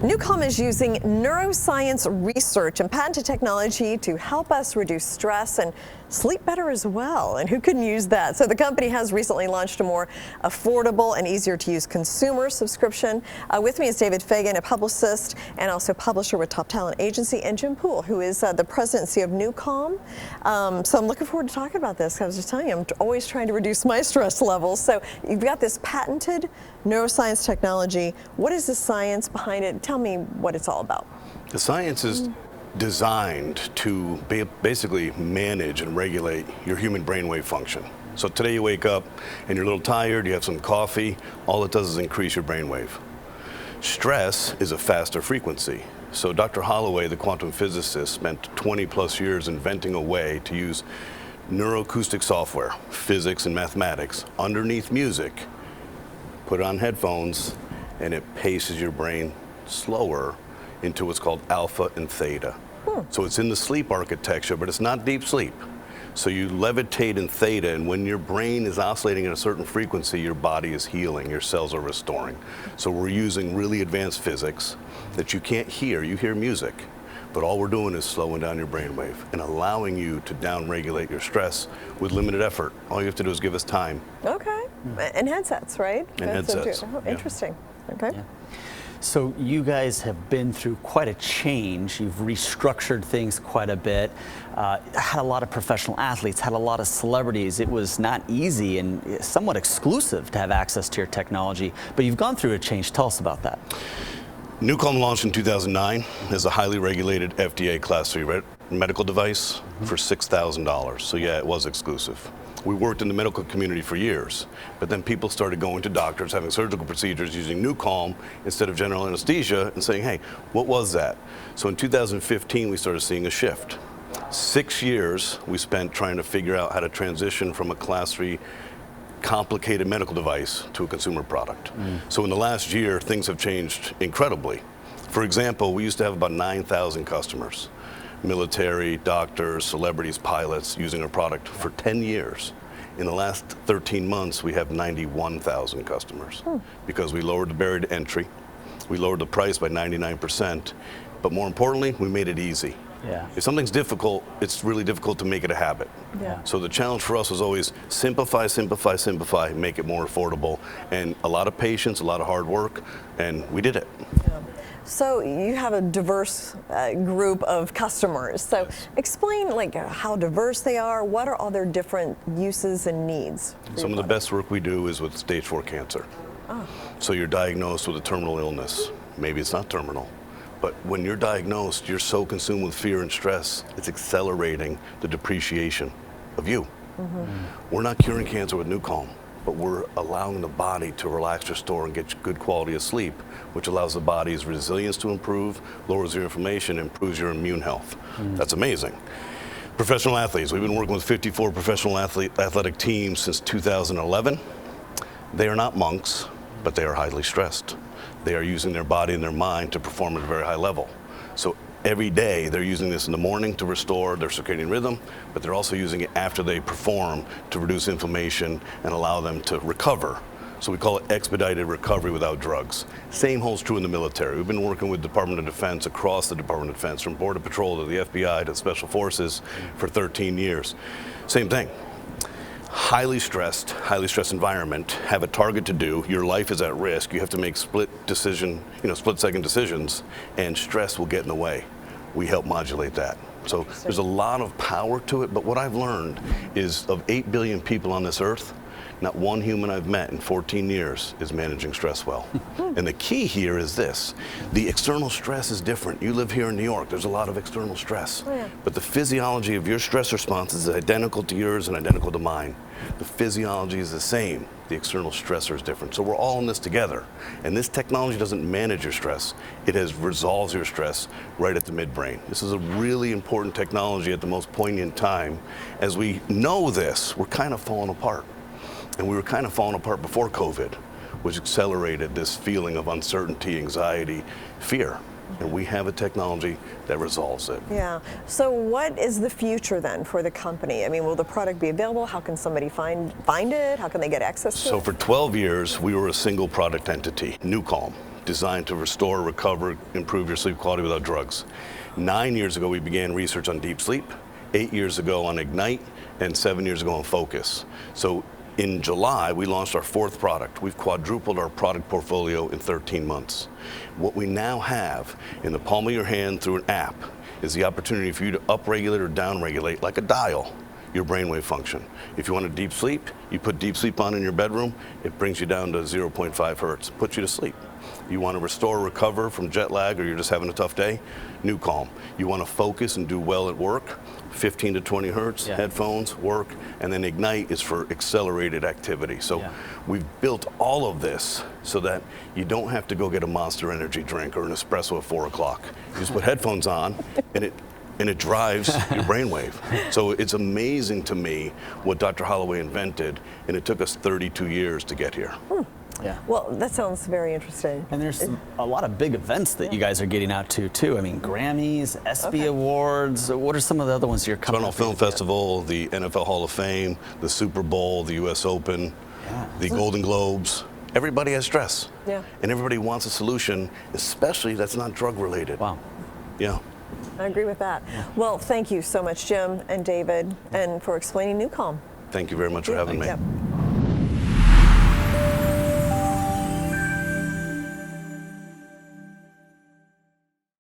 NuCalm is using neuroscience research and patented technology to help us reduce stress and sleep better as well. And who couldn't use that? So the company has recently launched a more affordable and easier to use consumer subscription. With me is David Fagan, a publicist and also publisher with Top Talent Agency, and Jim Poole, who is the president and CEO of NuCalm. So I'm looking forward to talking about this. I was just telling you, I'm always trying to reduce my stress levels. So you've got this patented neuroscience technology. What is the science behind it? Tell me what it's all about. The science is designed to basically manage and regulate your human brainwave function. So today you wake up and you're a little tired, you have some coffee, all it does is increase your brainwave. Stress is a faster frequency. So Dr. Holloway, the quantum physicist, spent 20 plus years inventing a way to use neuroacoustic software, physics and mathematics, underneath music, put it on headphones, and it paces your brain slower into what's called alpha and theta. So it's in the sleep architecture, but it's not deep sleep. So you levitate in theta, and when your brain is oscillating at a certain frequency, your body is healing, your cells are restoring. So we're using really advanced physics that you can't hear. You hear music, but all we're doing is slowing down your brainwave and allowing you to downregulate your stress with limited effort. All you have to do is give us time. Okay, and headsets, right? And headsets. Oh, interesting. Okay. Yeah. So you guys have been through quite a change. You've restructured things quite a bit, had a lot of professional athletes, had a lot of celebrities. It was not easy and somewhat exclusive to have access to your technology, but you've gone through a change. Tell us about that. NuCalm launched in 2009 as a highly regulated FDA Class 3 medical device for $6,000. So yeah, it was exclusive. We worked in the medical community for years, but then people started going to doctors, having surgical procedures using NuCalm instead of general anesthesia and saying, hey, what was that? So in 2015, we started seeing a shift. 6 years we spent trying to figure out how to transition from a Class 3 complicated medical device to a consumer product. So in the last year, things have changed incredibly. For example, we used to have about 9,000 customers. Military, doctors, celebrities, pilots using our product for 10 years. In the last 13 months, we have 91,000 customers because we lowered the barrier to entry, we lowered the price by 99%, but more importantly, we made it easy. Yeah. If something's difficult, it's really difficult to make it a habit. Yeah. So the challenge for us was always simplify, simplify, simplify, make it more affordable, and a lot of patience, a lot of hard work, and we did it. Yeah. So you have a diverse group of customers. So explain how diverse they are. What are all their different uses and needs? Some of the best work we do is with stage 4 cancer. So you're diagnosed with a terminal illness. Maybe it's not terminal, but when you're diagnosed, you're so consumed with fear and stress, it's accelerating the depreciation of you. We're not curing cancer with NuCalm, but we're allowing the body to relax, restore, and get good quality of sleep, which allows the body's resilience to improve, lowers your inflammation, improves your immune health. That's amazing. Professional athletes, we've been working with 54 professional athletic teams since 2011. They are not monks, but they are highly stressed. They are using their body and their mind to perform at a very high level. So every day they're using this in the morning to restore their circadian rhythm, but they're also using it after they perform to reduce inflammation and allow them to recover. So we call it expedited recovery without drugs. Same holds true in the military. We've been working with Department of Defense across the Department of Defense, from Border Patrol to the FBI to Special Forces for 13 years. Same thing. Highly stressed environment, have a target to do, your life is at risk, you have to make split-second decisions, and stress will get in the way. We help modulate that. So there's a lot of power to it, but what I've learned is of 8 billion people on this earth, not one human I've met in 14 years is managing stress well. And the key here is this. The external stress is different. You live here in New York, there's a lot of external stress. But the physiology of your stress response is identical to yours and identical to mine. The physiology is the same. The external stressor is different. So we're all in this together. And this technology doesn't manage your stress. It resolves your stress right at the midbrain. This is a really important technology at the most poignant time. As we know this, we're kind of falling apart. And we were kind of falling apart before COVID, which accelerated this feeling of uncertainty, anxiety, fear. And we have a technology that resolves it. Yeah. So what is the future then for the company? I mean, will the product be available? How can somebody find it? How can they get access to it? So for 12 years, we were a single product entity, NuCalm. designed to restore, recover, improve your sleep quality without drugs. 9 years ago, we began research on deep sleep, 8 years ago on Ignite, and 7 years ago on Focus. So in July, we launched our 4th product. We've quadrupled our product portfolio in 13 months. What we now have in the palm of your hand through an app is the opportunity for you to upregulate or downregulate, like a dial, your brainwave function. If you want a deep sleep, you put deep sleep on in your bedroom, it brings you down to 0.5 hertz, puts you to sleep. You want to restore, recover from jet lag, or you're just having a tough day, NuCalm. You want to focus and do well at work, 15 to 20 hertz, headphones, work, and then Ignite is for accelerated activity. So we've built all of this so that you don't have to go get a Monster Energy drink or an espresso at 4 o'clock. You just put headphones on, and it drives your brainwave. So it's amazing to me what Dr. Holloway invented, and it took us 32 years to get here. Yeah. Well, that sounds very interesting. And there's a lot of big events that you guys are getting out to, too. I mean, Grammys, ESPY Awards. What are some of the other ones you're coming Toronto Film Festival, the NFL Hall of Fame, the Super Bowl, the US Open, the Golden Globes. Everybody has stress. Yeah. And everybody wants a solution, especially that's not drug related. Wow. I agree with that. Well, thank you so much, Jim and David, and for explaining NuCalm. Thank you very much for having me.